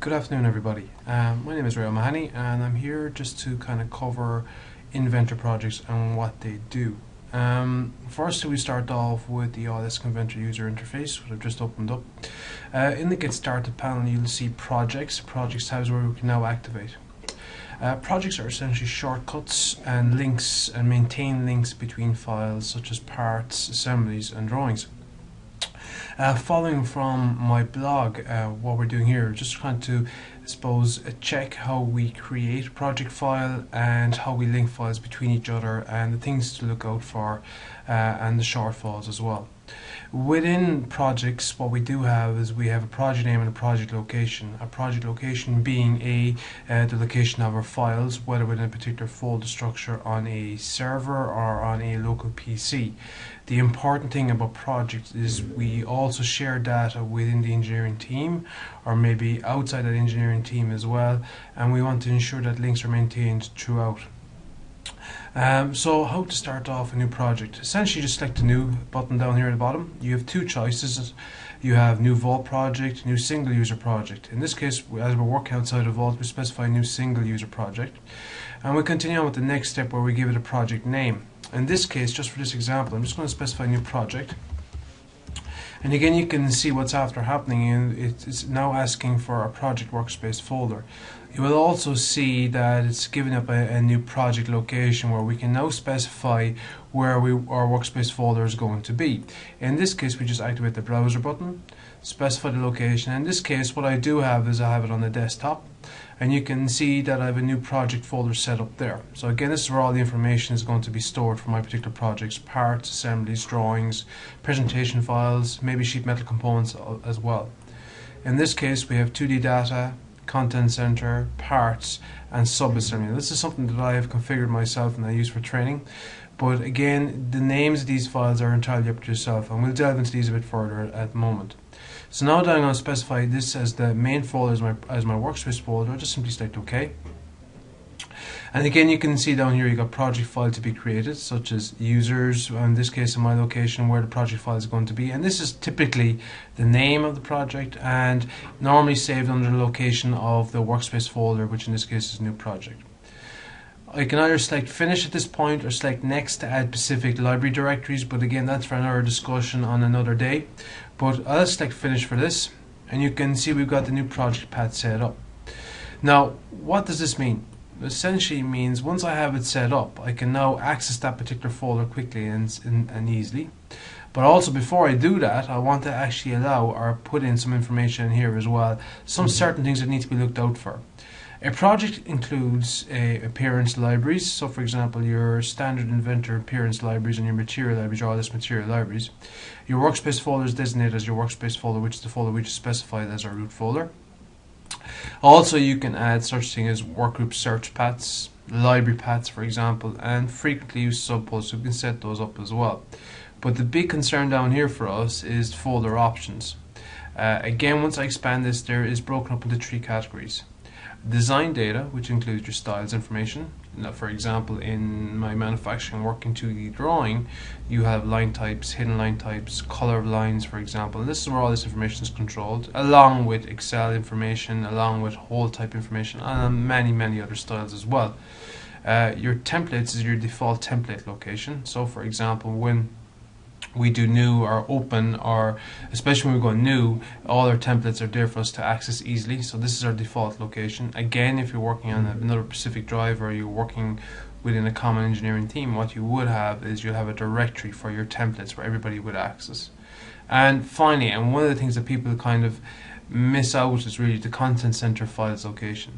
Good afternoon, everybody. My name is Ray O'Mahony, and I'm here just to kind of cover Inventor projects and what they do. First, we start off with the Autodesk Inventor user interface, which I've just opened up. In the Get Started panel, you'll see projects. Projects tabs where we can now activate. Projects are essentially shortcuts and links and maintain links between files such as parts, assemblies, and drawings. Following from my blog, what we're doing here is just trying to, I suppose, check how we create a project file and how we link files between each other and the things to look out for and the shortfalls as well. Within projects, what we do have is we have a project name and a project location. A project location being the location of our files, whether within a particular folder structure on a server or on a local PC. The important thing about projects is we also share data within the engineering team or maybe outside that engineering team as well, and we want to ensure that links are maintained throughout. So how to start off a new project? Essentially just select the new button down here at the bottom. You have two choices. You have new Vault project, new single user project. In this case, as we're working outside of Vault, we specify new single user project. And we continue on with the next step where we give it a project name. In this case, just for this example, I'm just going to specify a new project. And again, you can see what's after happening, and it's now asking for a project workspace folder. You will also see that it's giving up a new project location where we can now specify where our workspace folder is going to be. In this case, we just activate the browser button, specify the location. In this case, what I do have is I have it on the desktop, and you can see that I have a new project folder set up there. So again, this is where all the information is going to be stored for my particular projects: parts, assemblies, drawings, presentation files, maybe sheet metal components as well. In this case, we have 2D data, content center, parts, and subassembly. This is something that I have configured myself and I use for training. But again, the names of these files are entirely up to yourself, and we'll delve into these a bit further at the moment. So now that I'm going to specify this as the main folder as my workspace folder, I'll just simply select OK. And again, you can see down here you've got project file to be created, such as users, in this case in my location, where the project file is going to be. And this is typically the name of the project and normally saved under the location of the workspace folder, which in this case is new project. I can either select finish at this point or select next to add specific library directories, but again, that's for another discussion on another day. But I'll select finish for this, and you can see we've got the new project path set up. Now, what does this mean? Essentially means once I have it set up, I can now access that particular folder quickly and easily. But also, before I do that, I want to actually allow or put in some information in here as well, some certain things that need to be looked out for. A project includes appearance libraries, so for example your standard Inventor appearance libraries and your material libraries, or all this material libraries. Your workspace folder is designated as your workspace folder, which is the folder we just specified as our root folder. Also, you can add such things as workgroup search paths, library paths for example, and frequently used subfolders, so we can set those up as well. But the big concern down here for us is folder options. Again, once I expand this, there is broken up into three categories. Design data, which includes your styles information. Now, for example, in my manufacturing working 2D drawing, you have line types, hidden line types, color of lines, for example. And this is where all this information is controlled, along with Excel information, along with whole type information, and many other styles as well. Your templates is your default template location. So, for example, when we do new or open, or especially when we go new, all our templates are there for us to access easily. So this is our default location. Again, if you're working on another specific drive or you're working within a common engineering team, what you would have is you'll have a directory for your templates where everybody would access. And finally, and one of the things that people kind of miss out is really the content center files location.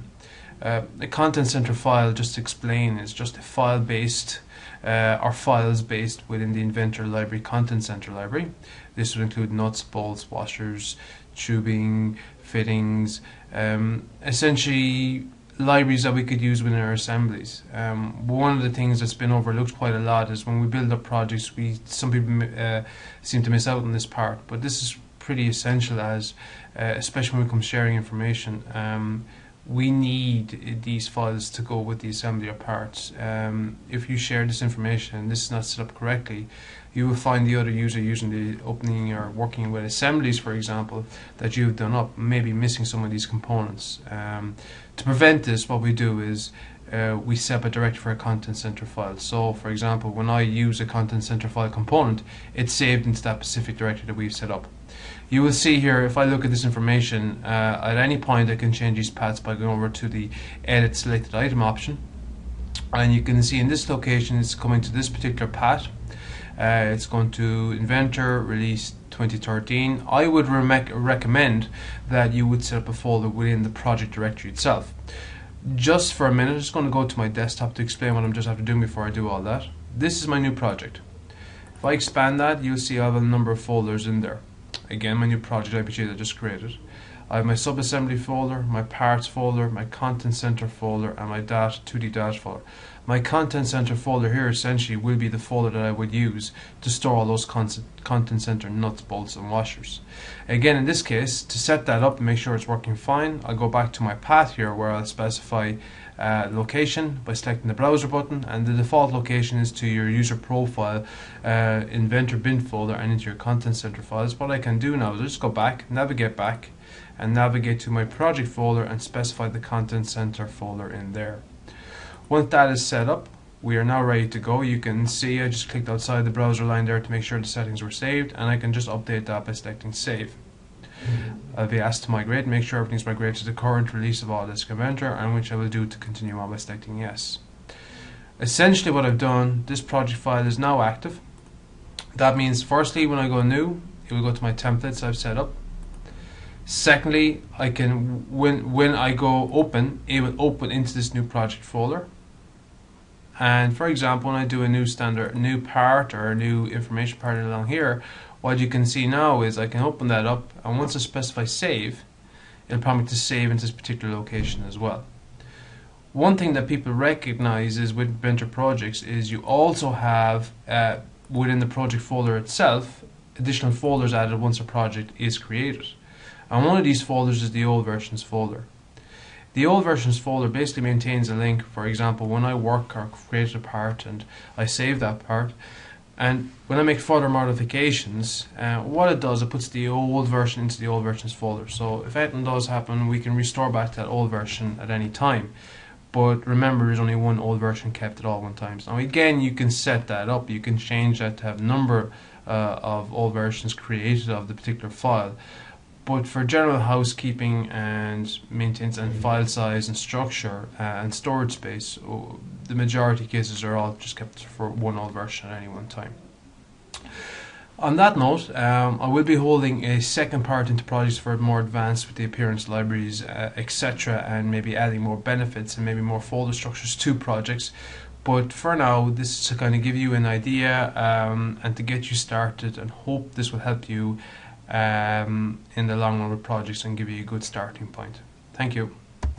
The content center file, just to explain, is just a file based or files based within the Inventor library content center library. This would include nuts, bolts, washers, tubing, fittings, essentially libraries that we could use within our assemblies. One of the things that's been overlooked quite a lot is when we build up projects, some people seem to miss out on this part, but this is pretty essential, as especially when it comes sharing information. we need these files to go with the assembly of parts. If you share this information and this is not set up correctly, you will find the other user using the opening or working with assemblies, for example, that you've done up, maybe missing some of these components. To prevent this, what we do is we set up a directory for a content center file. So, for example, when I use a content center file component, it's saved into that specific directory that we've set up. You will see here, if I look at this information, at any point I can change these paths by going over to the Edit Selected Item option. And you can see in this location it's coming to this particular path. It's going to Inventor Release 2013. I would recommend that you would set up a folder within the project directory itself. Just for a minute, I'm just going to go to my desktop to explain what I'm just after doing before I do all that. This is my new project. If I expand that, you'll see I have a number of folders in there. Again, my new project IPG that I just created. I have my subassembly folder, my parts folder, my content center folder, and my 2D data folder. My content center folder here essentially will be the folder that I would use to store all those content center nuts, bolts, and washers. Again, in this case, to set that up and make sure it's working fine, I'll go back to my path here where I'll specify location by selecting the browser button, and the default location is to your user profile inventor bin folder and into your content center files. What I can do now is just go back, navigate back, and navigate to my project folder and specify the content center folder in there. Once that is set up, we are now ready to go. You can see I just clicked outside the browser line there to make sure the settings were saved, and I can just update that by selecting save. I'll be asked to migrate, make sure everything's migrated to the current release of Autodesk Inventor, and which I will do to continue on by selecting yes. Essentially what I've done, this project file is now active. That means firstly, when I go new, it will go to my templates I've set up. Secondly, I can when I go open, it will open into this new project folder. And for example, when I do a new part or a new information part along here, what you can see now is I can open that up, and once I specify save, it'll prompt me to save into this particular location as well. One thing that people recognize is with Inventor projects is you also have within the project folder itself additional folders added once a project is created. And one of these folders is the old versions folder. The old versions folder basically maintains a link. For example, when I work or create a part and I save that part, and when I make further modifications, what it does, it puts the old version into the old versions folder. So if anything does happen, we can restore back to that old version at any time. But remember, there's only one old version kept at all one time. Now again, you can set that up. You can change that to have a number of old versions created of the particular file. But for general housekeeping and maintenance and file size and structure and storage space, the majority cases are all just kept for one old version at any one time. On that note, I will be holding a second part into projects for more advanced with the appearance libraries, etc., and maybe adding more benefits and maybe more folder structures to projects. But for now, this is to kind of give you an idea and to get you started, and hope this will help you in the long run with projects and give you a good starting point. Thank you.